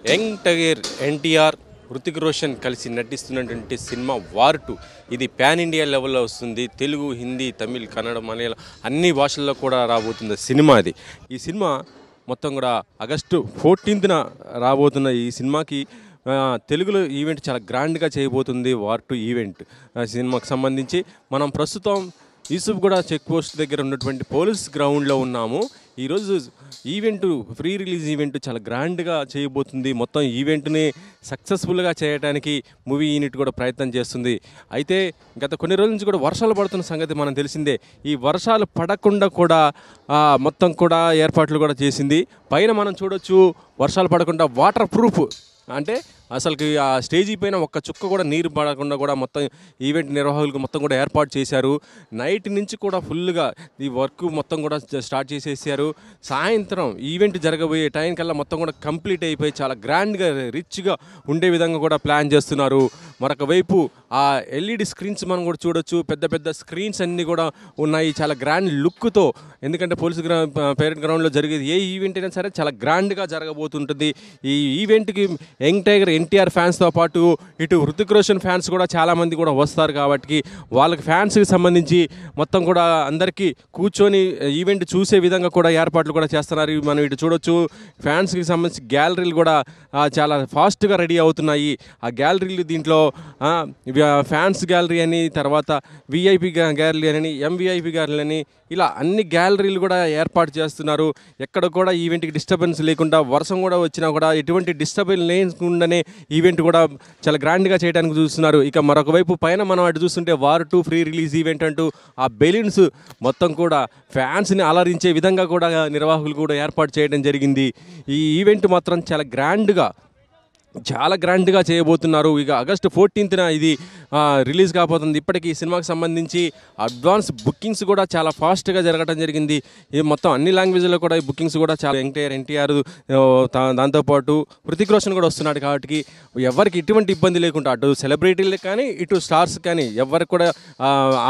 Young tiger NTR, Hrithik Roshan కలిసి నటిస్తున్నటువంటి cinema war 2. ఇది pan India లెవెల్లో వస్తుంది. తెలుగు, హిందీ, తమిళ్, కన్నడ, మలయాళం అన్ని భాషల్లో కూడా రాబోతుంది సినిమా అది. ఈ సినిమా మొత్తం కూడా ఆగస్టు 14న రాబోతున్న ఈ సినిమాకి తెలుగులో ఈవెంట్ చాలా గ్రాండ్గా చేయబోతుంది వార్ 2 ఈవెంట్. సినిమాకి సంబంధించి మనం ప్రస్తుతం యూసుఫ్గూడ చెక్ పోస్ట్ దగ్గర ఉన్నటువంటి పోలీస్ గ్రౌండ్లో ఉన్నాము. ఈరోజు ఈవెంట్, ప్రీ రిలీజ్ ఈవెంట్ చాలా గ్రాండ్గా చేయబోతుంది. మొత్తం ఈవెంట్ని సక్సెస్ఫుల్గా చేయడానికి మూవీ యూనిట్ కూడా ప్రయత్నం చేస్తుంది. అయితే గత కొన్ని రోజుల నుంచి కూడా వర్షాలు పడుతున్న సంగతి మనం తెలిసిందే. ఈ వర్షాలు పడకుండా కూడా మొత్తం కూడా ఏర్పాట్లు కూడా చేసింది. పైన మనం చూడొచ్చు, వర్షాలు పడకుండా వాటర్ ప్రూఫ్, అంటే అసలుకి ఆ స్టేజీ పైన ఒక్క చుక్క కూడా నీరు పడకుండా కూడా మొత్తం ఈవెంట్ నిర్వాహకులకు మొత్తం కూడా ఏర్పాటు చేశారు. నైట్ నుంచి కూడా ఫుల్గా ఈ వర్క్ మొత్తం కూడా స్టార్ట్ చేసేసారు. సాయంత్రం ఈవెంట్ జరగబోయే టైం కల్లా మొత్తం కూడా కంప్లీట్ అయిపోయి చాలా గ్రాండ్గా, రిచ్గా ఉండే విధంగా కూడా ప్లాన్ చేస్తున్నారు. మరొక వైపు ఆ ఎల్ఈడి స్క్రీన్స్ మనం కూడా చూడొచ్చు. పెద్ద పెద్ద స్క్రీన్స్ అన్నీ కూడా ఉన్నాయి చాలా గ్రాండ్ లుక్తో. ఎందుకంటే పోలీస్ పేరెంట్ గ్రౌండ్లో జరిగేది ఏ ఈవెంట్ అయినా సరే చాలా గ్రాండ్గా జరగబోతుంటుంది. ఈ ఈవెంట్కి యంగ్ టైగర్ ఎన్టీఆర్ ఫ్యాన్స్తో పాటు ఇటు హృతిక్ రోషన్ ఫ్యాన్స్ కూడా చాలామంది కూడా వస్తారు. కాబట్టి వాళ్ళకి ఫ్యాన్స్కి సంబంధించి మొత్తం కూడా అందరికీ కూర్చొని ఈవెంట్ చూసే విధంగా కూడా ఏర్పాట్లు కూడా చేస్తున్నారు. మనం ఇటు చూడొచ్చు, ఫ్యాన్స్కి సంబంధించి గ్యాలరీలు కూడా చాలా ఫాస్ట్గా రెడీ అవుతున్నాయి. ఆ గ్యాలరీలు దీంట్లో ఫ్యాన్స్ గ్యాలరీ అని, తర్వాత విఐపి గ్యాలరీ అని, ఎంవిఐపి గ్యాలరీ అని, ఇలా అన్ని గ్యాలరీలు కూడా ఏర్పాటు చేస్తున్నారు. ఎక్కడ కూడా ఈవెంట్కి డిస్టర్బెన్స్ లేకుండా, వర్షం కూడా వచ్చినా కూడా ఎటువంటి డిస్టర్బెన్స్ లేకుండానే ఈవెంట్ కూడా చాలా గ్రాండ్గా చేయడానికి చూస్తున్నారు. ఇక మరొక వైపు పైన మనం అటు చూస్తుంటే వార్ 2 ప్రీ రిలీజ్ ఈవెంట్ అంటూ ఆ బెలూన్స్ మొత్తం కూడా ఫ్యాన్స్ని అలరించే విధంగా కూడా నిర్వాహకులు కూడా ఏర్పాటు చేయడం జరిగింది. ఈ ఈవెంట్ మాత్రం చాలా గ్రాండ్గా చేయబోతున్నారు. ఇక ఆగస్టు 14న ఇది రిలీజ్ కాబోతుంది. ఇప్పటికీ ఈ సినిమాకి సంబంధించి అడ్వాన్స్ బుకింగ్స్ కూడా చాలా ఫాస్ట్గా జరగడం జరిగింది. ఈ మొత్తం అన్ని లాంగ్వేజ్లో కూడా ఈ బుకింగ్స్ కూడా చాలా ఎన్టీఆర్ దాంతోపాటు హృతిక్ రోషన్ కూడా వస్తున్నాడు. కాబట్టి ఎవరికి ఎటువంటి ఇబ్బంది లేకుండా, అటు సెలబ్రిటీలకు కానీ ఇటు స్టార్స్ కానీ ఎవరికి కూడా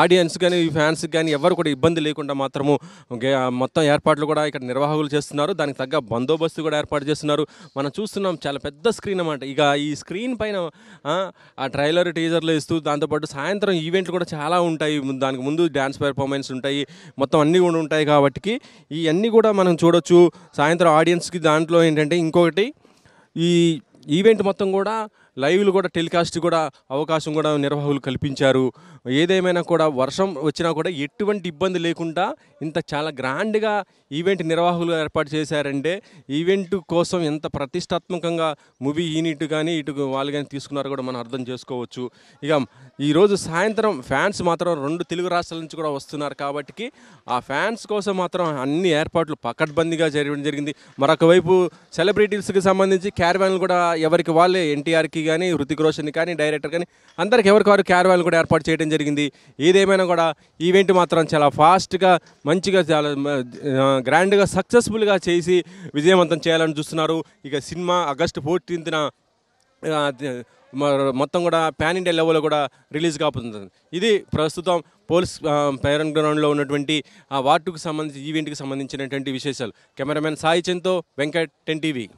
ఆడియన్స్ కానీ ఫ్యాన్స్కి కానీ ఎవరు కూడా ఇబ్బంది లేకుండా మాత్రము మొత్తం ఏర్పాట్లు కూడా ఇక్కడ నిర్వాహకులు చేస్తున్నారు. దానికి తగ్గ బందోబస్తు కూడా ఏర్పాటు చేస్తున్నారు. మనం చూస్తున్నాం చాలా పెద్ద స్క్రీన్ అన్నమాట. ఇక ఈ స్క్రీన్ పైన ఆ ట్రైలర్, టీజర్లు ఇస్తూ దాంతోపాటు సాయంత్రం ఈవెంట్లు కూడా చాలా ఉంటాయి. దానికి ముందు డ్యాన్స్ పెర్ఫార్మెన్స్ ఉంటాయి, మొత్తం అన్నీ కూడా ఉంటాయి. కాబట్టి ఇవన్నీ కూడా మనం చూడొచ్చు సాయంత్రం ఆడియన్స్కి. దాంట్లో ఏంటంటే ఇంకొకటి, ఈ ఈవెంట్ మొత్తం కూడా లైవ్లు కూడా టెలికాస్ట్ కూడా అవకాశం కూడా నిర్వాహకులు కల్పించారు. ఏదేమైనా కూడా వర్షం వచ్చినా కూడా ఎటువంటి ఇబ్బంది లేకుండా ఇంత చాలా గ్రాండ్గా ఈవెంట్ నిర్వాహకులు ఏర్పాటు చేశారంటే ఈవెంట్ కోసం ఎంత ప్రతిష్టాత్మకంగా మూవీ యూనిట్ కానీ ఇటు వాళ్ళు కానీ తీసుకున్నారో కూడా మనం అర్థం చేసుకోవచ్చు. ఇక ఈరోజు సాయంత్రం ఫ్యాన్స్ మాత్రం 2 తెలుగు రాష్ట్రాల నుంచి కూడా వస్తున్నారు. కాబట్టి ఆ ఫ్యాన్స్ కోసం మాత్రం అన్ని ఏర్పాట్లు పకడ్బందీగా జరగడం జరిగింది. మరొక వైపు సెలబ్రిటీస్కి సంబంధించి క్యారవాన్లు కూడా ఎవరికి వాళ్ళే, ఎన్టీఆర్కి కానీ హృతిక్ రోషన్ కానీ డైరెక్టర్ కానీ అందరికి ఎవరికి వారు క్యారవాన్లు కూడా ఏర్పాటు చేయడం జరిగింది. ఏదేమైనా కూడా ఈవెంట్ మాత్రం చాలా ఫాస్ట్గా, మంచిగా, చాలా గ్రాండ్గా, సక్సెస్ఫుల్గా చేసి విజయవంతం చేయాలని చూస్తున్నారు. ఇక సినిమా ఆగస్టు 14న మొత్తం కూడా పాన్ ఇండియా లెవెల్లో కూడా రిలీజ్ కాబోతుంది. ఇది ప్రస్తుతం పోలీస్ పేరెంట్ గ్రౌండ్లో ఉన్నటువంటి వార్ 2కి సంబంధించి ఈవెంట్కి సంబంధించినటువంటి విశేషాలు. కెమెరామెన్ సాయి చంద్తో వెంకట్, 10 TV.